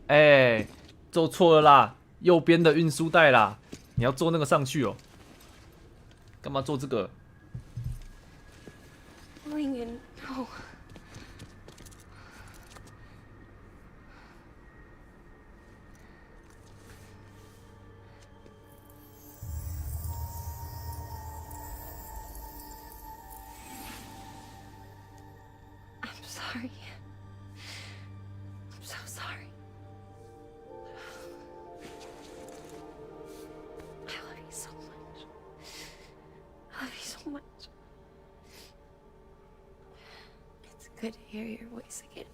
哎，做错了啦，右边的运输带啦，你要做那个上去哦。干嘛做这个？ Lincoln, no. I'm sorry. I'm so sorry. I love you so much. I love you so much. It's good to hear your voice again.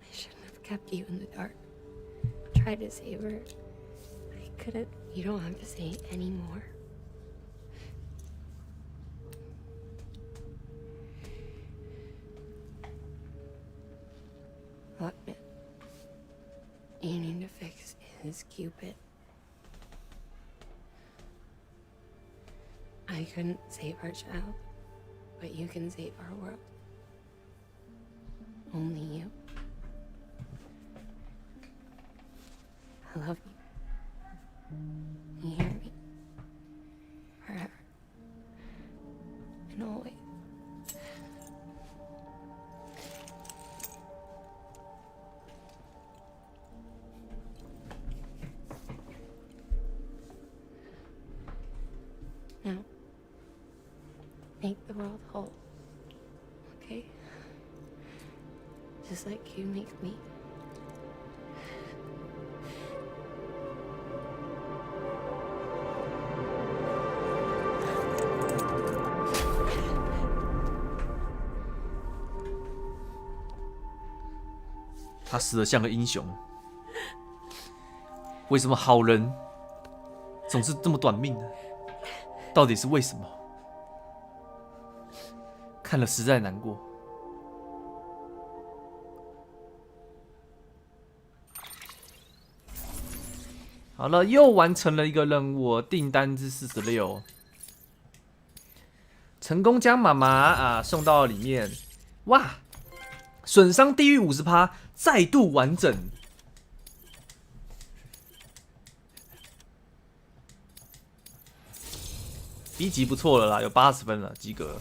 I shouldn't have kept you in the dark. Tried to save her. I couldn't. You don't have to say anymore. Look, man. You need to fix his Cupid. I couldn't save our child, but you can save our world. Only you. I love you. You hear me? Forever. And always. Now, make the world whole, okay? Just like you make me. 他死得像个英雄，为什么好人总是这么短命呢？到底是为什么？看了实在难过。好了，又完成了一个任务，订单之46，成功将妈妈送到里面。哇，损伤低于50%，再度完整。B 级不错了啦，有80分了，及格。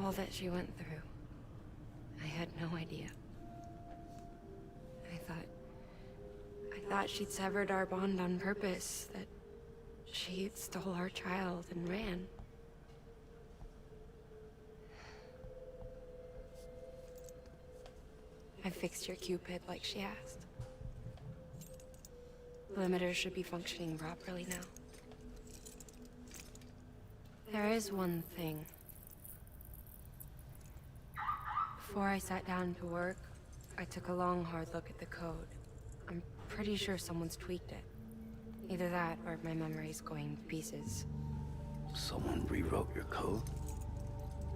All that she went through, I had no idea. I thought she'd severed our bond on purpose, that she stole our child and ran. I fixed your Cupid like she asked. Limiters should be functioning properly now. There is one thing. Before I sat down to work, I took a long, hard look at the code. I'm pretty sure someone's tweaked it. Either that, or my memory's going to pieces. Someone rewrote your code?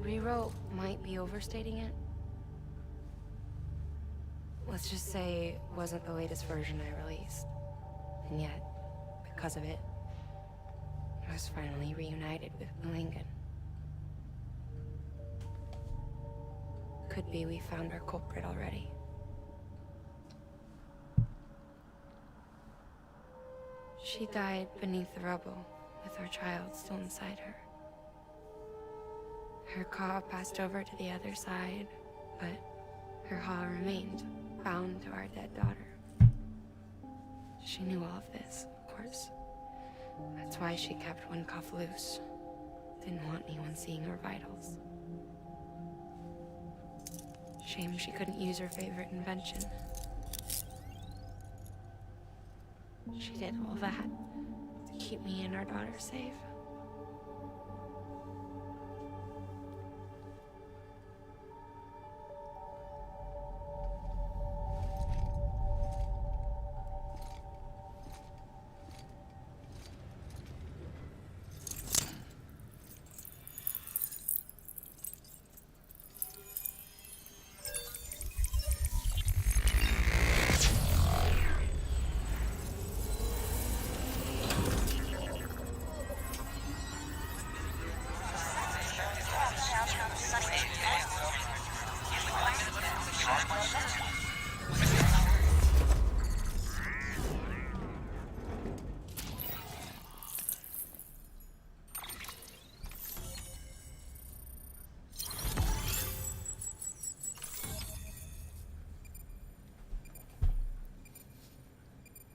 Rewrote might be overstating it. Let's just say it wasn't the latest version I released. And yet, because of it, I was finally reunited with Lincoln. Could be we found our culprit already. She died beneath the rubble, with our child still inside her. Her caw passed over to the other side, but her haw remained, bound to our dead daughter. She knew all of this, of course. That's why she kept one cuff loose. Didn't want anyone seeing her vitals. Shame she couldn't use her favorite invention. She did all that to keep me and our daughter safe.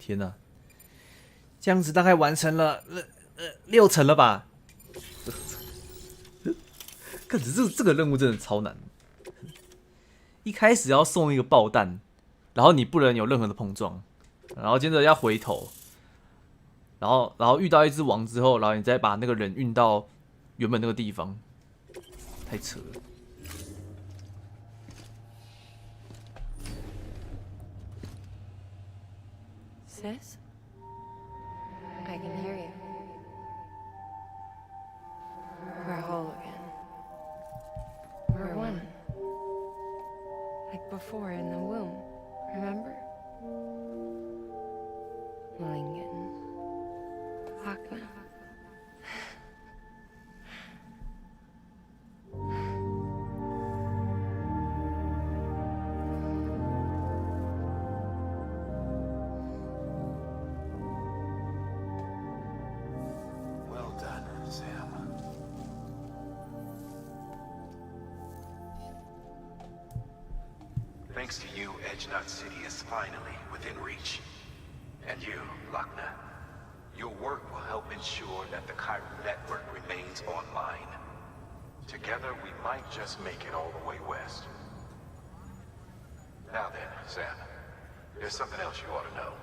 天哪，这样子大概完成了6成了吧？可是这个任务真的超难。一开始要送一个爆弹，然后你不能有任何的碰撞，然后接着要回头，然后遇到一只王之后，然后你再把那个人运到原本那个地方，太扯了。Sis? I can hear you. We're whole again. We're one. Like before in the womb, remember? Lincoln. Lochner. Well done, Sam. Thanks to you, Edgenut City is finally within reach. And you, Lochner, your work will help ensure that the Chiral network remains online. Together, we might just make it all the way west. Now then, Sam, there's something else you ought to know.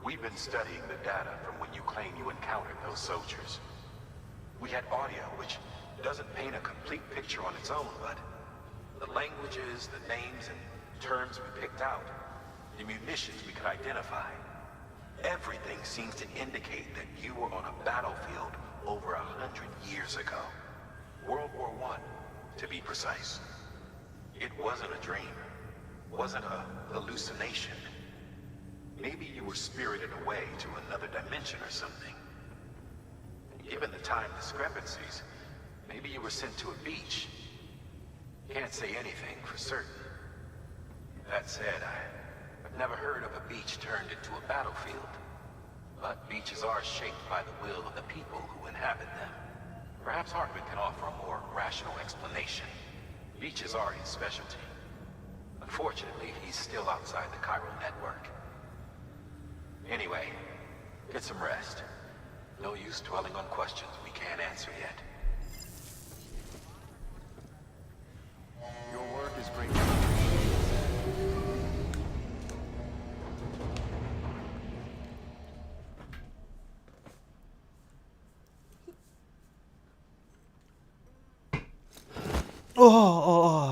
We've been studying the data from when you claim you encountered those soldiers. We had audio, which doesn't paint a complete picture on its own, but the languages, the names, and terms we picked out, the munitions we could identify, everything seems to indicate that you were on a battlefield over 100 years ago. World War I, to be precise. It wasn't a dream, wasn't a hallucination. Maybe you were spirited away to another dimension or something. Given the time discrepancies, maybe you were sent to a beach. Can't say anything for certain. That said, I've never heard of a beach turned into a battlefield. But beaches are shaped by the will of the people who inhabit them. Perhaps Hartman can offer a more rational explanation. Beaches are his specialty. Unfortunately, he's still outside the Chiral network. Anyway, get some rest. No use dwelling on questions we can't answer yet. Your work is great.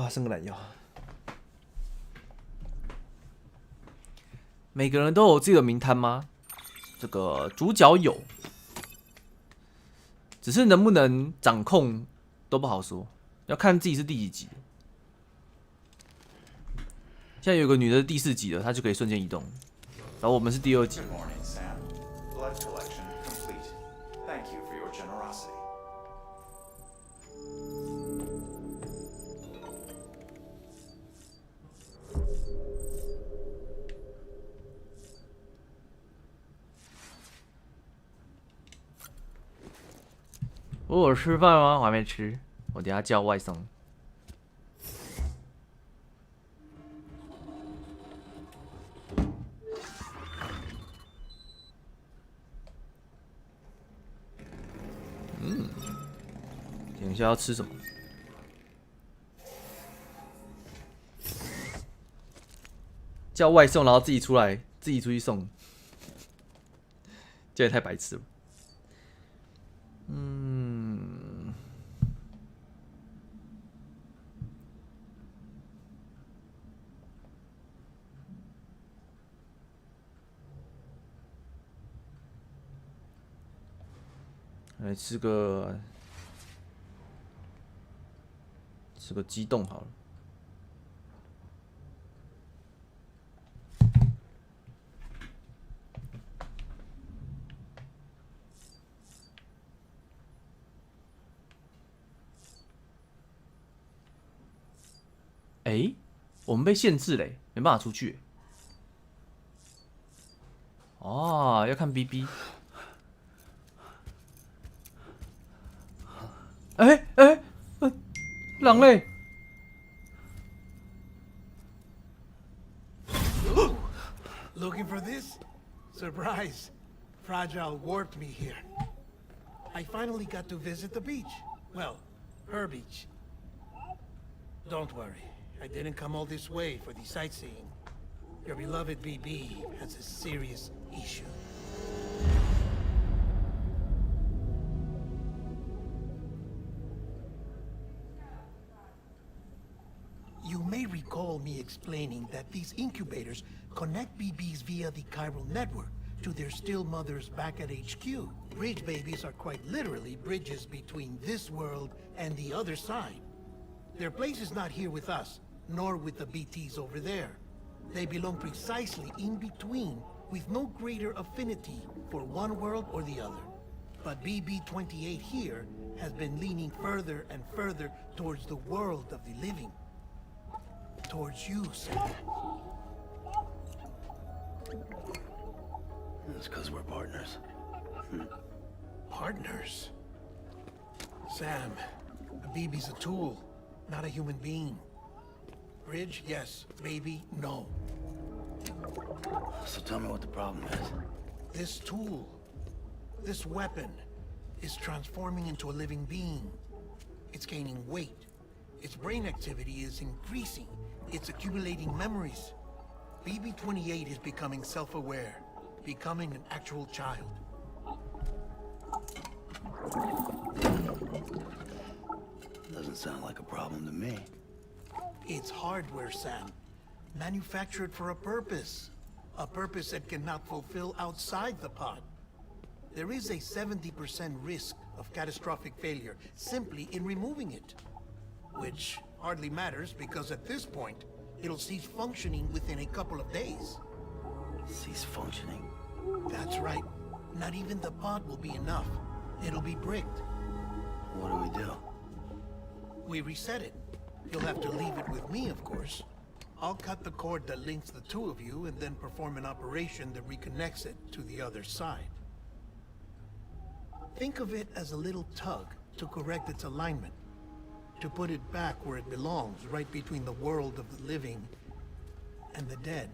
伸个懒腰。每个人都有自己的名摊吗？这个主角有，只是能不能掌控都不好说，要看自己是第几集。现在有个女的第4集了，她就可以瞬间移动，然后我们是第2集。 Good morning, Sam. Blood collection complete. Thank you for your generosity. 我有吃饭吗？我还没吃，我等一下叫外送。等一下要吃什么？叫外送，然后自己出来，自己出去送，这也太白痴了。来吃个鸡冻好了。哎，我们被限制嘞，没办法出去。哦，要看 BB。狼嘞！ Looking for this? surprise. Fragile warped me here. I finally got to visit the beach. Well, her beach. Don't worry. I didn't come all this way for the sightseeing. Your beloved BB has a serious issue. You may recall me explaining that these incubators connect BBs via the chiral network to their still mothers back at HQ. Bridge babies are quite literally bridges between this world and the other side. Their place is not here with us, nor with the BTs over there. They belong precisely in between, with no greater affinity for one world or the other. But BB-28 here has been leaning further and further towards the world of the living. Towards you, Sam. That's because we're partners. Partners? Sam, a BB's a tool, not a human being. Bridge, yes. Baby, no. So tell me what the problem is. This tool, this weapon, is transforming into a living being. It's gaining weight. Its brain activity is increasing. It's accumulating memories. BB-28 is becoming self-aware, becoming an actual child. Doesn't sound like a problem to me. It's hardware, Sam. Manufactured for a purpose. A purpose it cannot fulfill outside the pod. There is a 70% risk of catastrophic failure simply in removing it. Which hardly matters because at this point, it'll cease functioning within a couple of days. Cease functioning? That's right. Not even the pod will be enough. It'll be bricked. What do we do? We reset it. You'll have to leave it with me, of course. I'll cut the cord that links the two of you and then perform an operation that reconnects it to the other side. Think of it as a little tug to correct its alignment. To put it back where it belongs, right between the world of the living and the dead.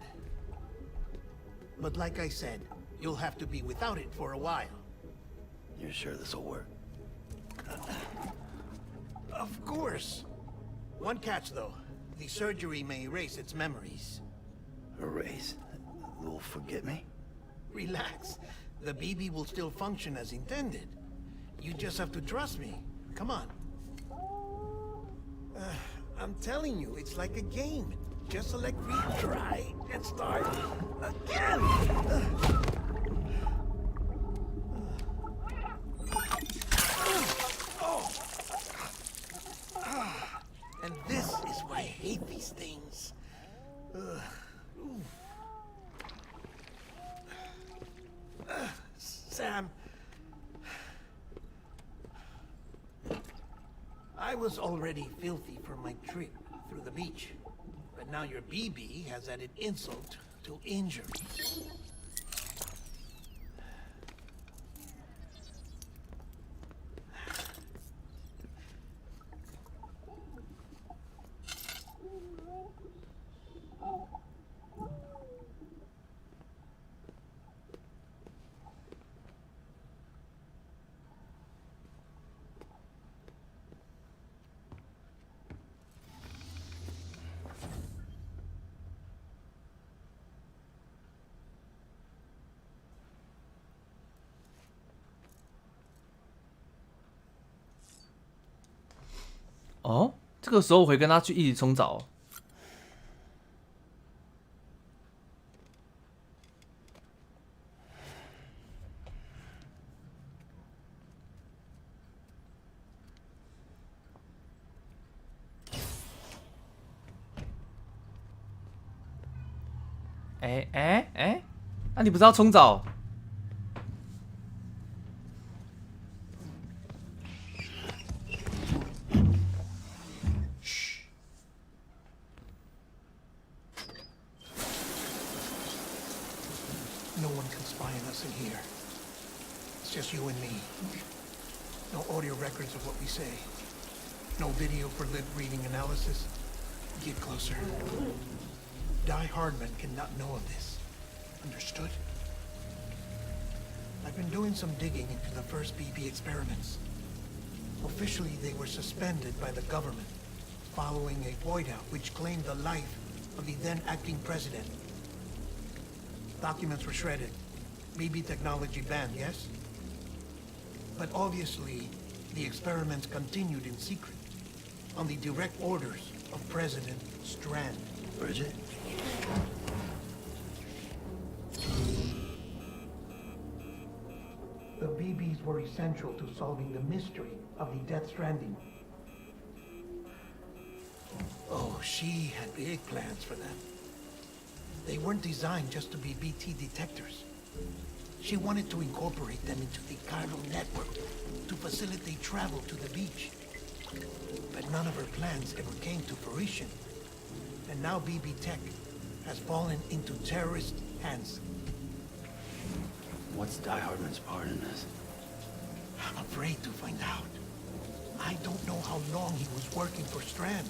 But like I said, you'll have to be without it for a while. You're sure this'll work? Of course. One catch, though. The surgery may erase its memories. Erase? Will forget me? Relax. The BB will still function as intended. You just have to trust me. Come on. I'm telling you, it's like a game. Just select retry and start again. And this is why I hate these things. Sam, I was already filthy from my trip through the beach, but now your BB has added insult to injury.哦，这个时候我会跟他去一起冲澡。啊，你不是要冲澡？ No one can spy on us in here. It's just you and me. No audio records of what we say. No video for lip reading analysis. Get closer. Die Hardman cannot know of this. Understood? I've been doing some digging into the first BB experiments. Officially, they were suspended by the government, following a void-out which claimed the life of the then-acting president. Documents were shredded. BB technology banned, yes? But obviously, the experiments continued in secret, on the direct orders of President Strand. Bridget? The BBs were essential to solving the mystery of the Death Stranding. Oh, she had big plans for them. They weren't designed just to be BT detectors. She wanted to incorporate them into the chiral network to facilitate travel to the beach. But none of her plans ever came to fruition. And now BB Tech has fallen into terrorist hands. What's Die Hardman's part in this? I'm afraid to find out. I don't know how long he was working for Strand.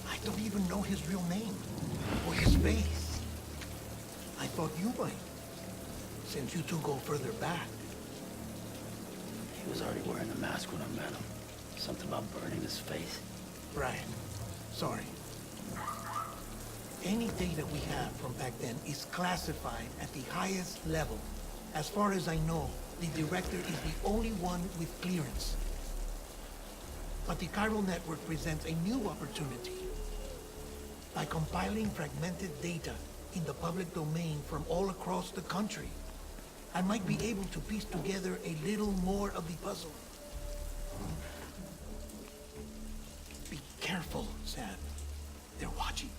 I don't even know his real name or his face. I thought you might, since you two go further back. He was already wearing the mask when I met him. Something about burning his face. Right. Sorry. Any data we have from back then is classified at the highest level. As far as I know, the director is the only one with clearance. But the chiral network presents a new opportunity. By compiling fragmented data in the public domain from all across the country, I might be able to piece together a little more of the puzzle. Be careful, Sam. They're watching.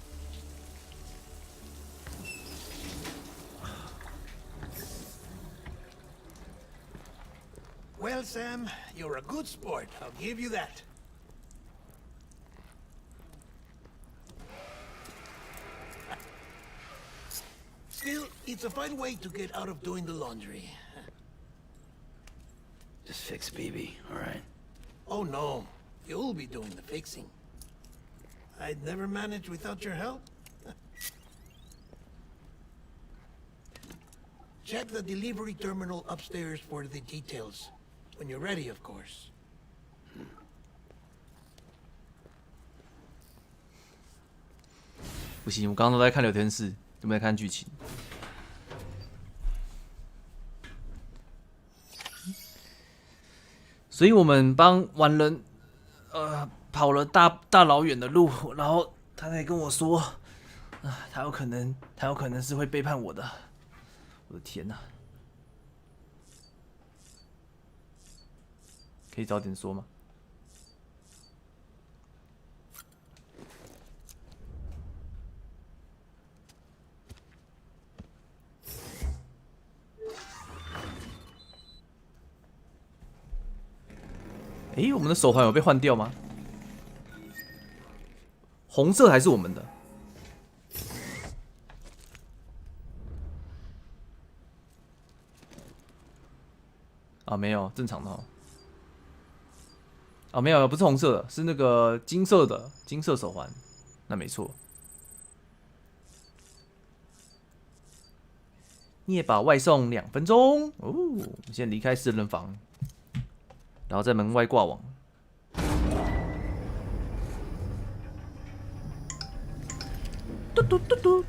Well, Sam, you're a good sport. I'll give you that. Still, it's a fun way to get out of doing the laundry. Just fix BB, all right? Oh, no. You'll be doing the fixing. I'd never manage without your help. Check the delivery terminal upstairs for the details. When you're ready, of course. 不行，我刚刚都在看聊天室，都没在看剧情。所以我们帮完人，跑了大老远的路，然后他才跟我说，他有可能是会背叛我的。我的天哪！可以早点说吗？诶，我们的手环有被换掉吗？红色还是我们的？啊，没有，正常的哦。啊，没有，不是红色的，是那个金色的金色手环，那没错。灭把外送2分钟哦，我们先离开4人房，然后在门外挂网。嘟嘟嘟嘟。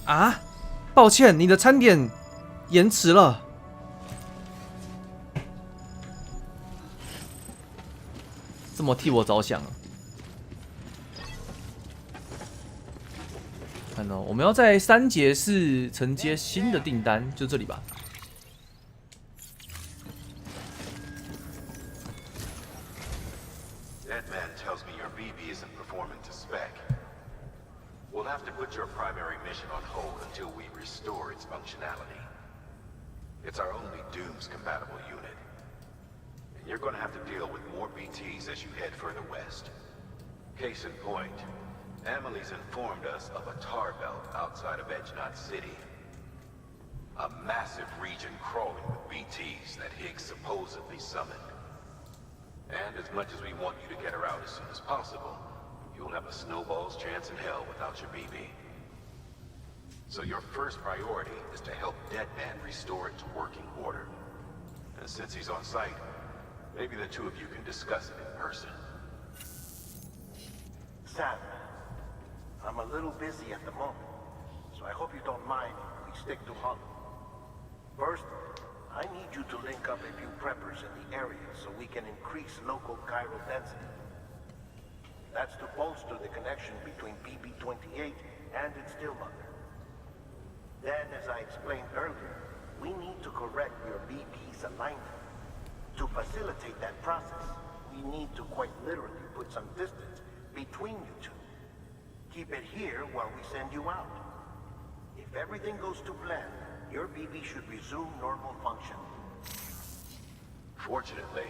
啊，抱歉，你的餐点延迟了。这么替我着想啊！看到我们要在3节室承接新的订单，就这里吧。That man tells me your BB isn't performing to spec. We'll have to put your primary mission on hold until we restore its functionality. It's our only Dooms-compatible unit. And you're gonna have to deal with more BTs as you head further west. Case in point, Emily's informed us of a tar belt outside of Edge Knot City. A massive region crawling with BTs that Higgs supposedly summoned. And as much as we want you to get her out as soon as possible, you'll have a snowball's chance in hell without your BB. So your first priority is to help Deadman restore it to working order. And since he's on site, maybe the two of you can discuss it in person. Sam, I'm a little busy at the moment, so I hope you don't mind if we stick to Hollow. First, I need you to link up a few preppers in the area so we can increase local chiral density. That's to bolster the connection between BB-28 and its stillmother. Then, as I explained earlier, we need to correct your BB's alignment. To facilitate that process, we need to quite literally put some distance between you two. Keep it here while we send you out. If everything goes to plan, your BB should resume normal function. Fortunately,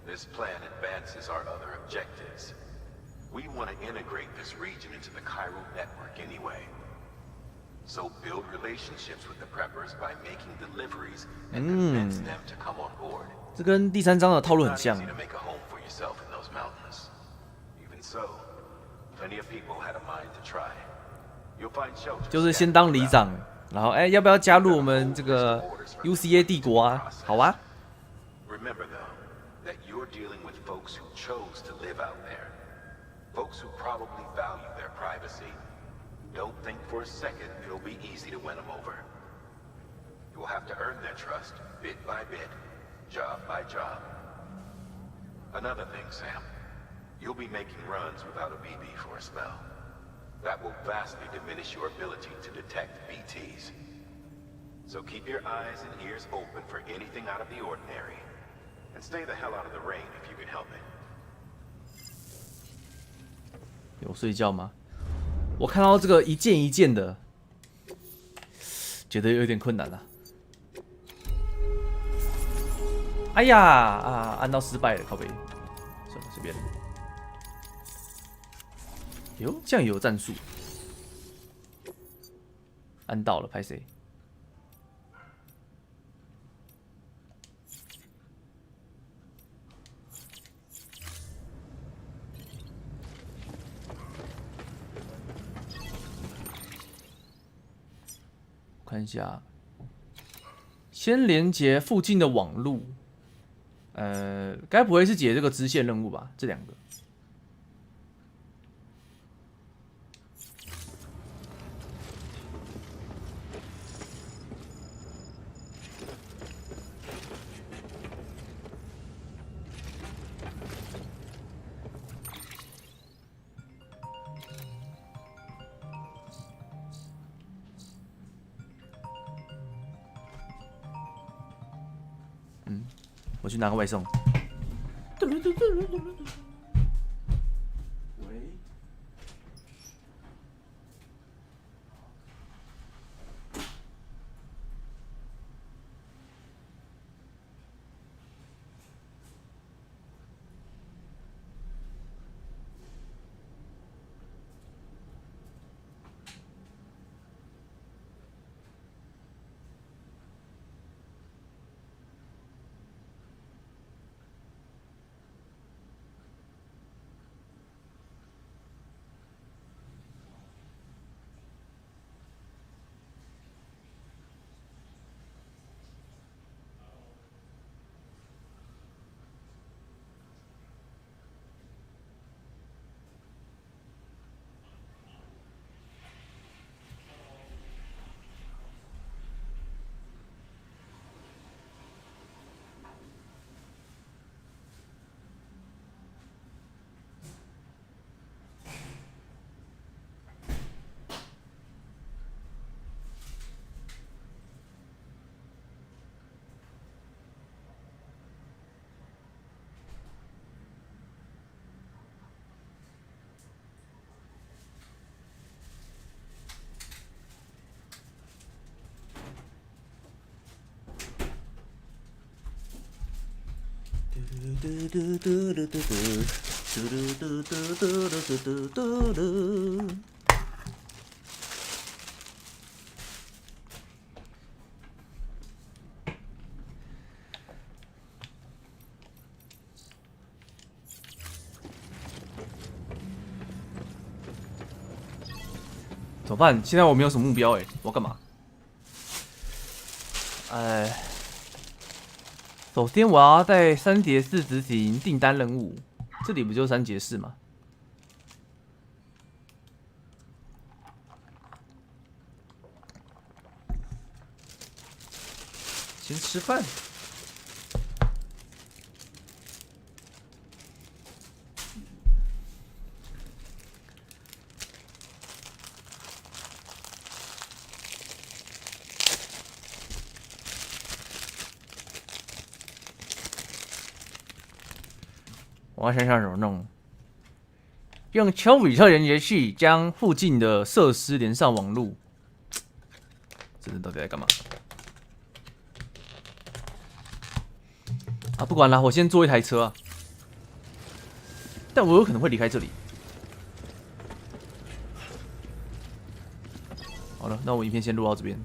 this plan advances our other objectives. We want to integrate this region into the chiral network anyway. So build relationships with the preppers by making deliveries and convince them to come on board. 这跟第3章的套路很 Not 像。 easy to make a home for yourself in those mountains. Even so, plenty of people had a mind to try. You'll find shelters. 就是先当里长，然后要不要加入我们这个 UCA 帝国啊？好啊。 Remember though, that you're dealing with folks who chose to live out there. Folks who probably value their privacy. Don't think for a second it'll be easy to win them over. You'll have to earn their trust, bit by bit, job by job. Another thing, Sam. You'll be making runs without a BB for a spell. That will vastly diminish your ability to detect BTs. So keep your eyes and ears open for anything out of the ordinary. And stay the hell out of the rain if you can help it. 有睡觉吗？我看到这个一件一件的，觉得有点困难了。哎呀按到失败了，靠北。算了，随便。哟，这样有战术。按到了，拍谁？看一下，先连接附近的网路，该不会是解这个支线任务吧？这2个。我去拿个外送。喂。怎么办？现在我没有什么目标我要干嘛？首先我要在3节4执行订单任务，这里不就3节4吗？先吃饭。我要想想怎么弄。用丘比特连接器将附近的设施连上网路。这人到底在干嘛？啊，不管了，我先坐一台车啊。但我有可能会离开这里。好了，那我影片先录到这边。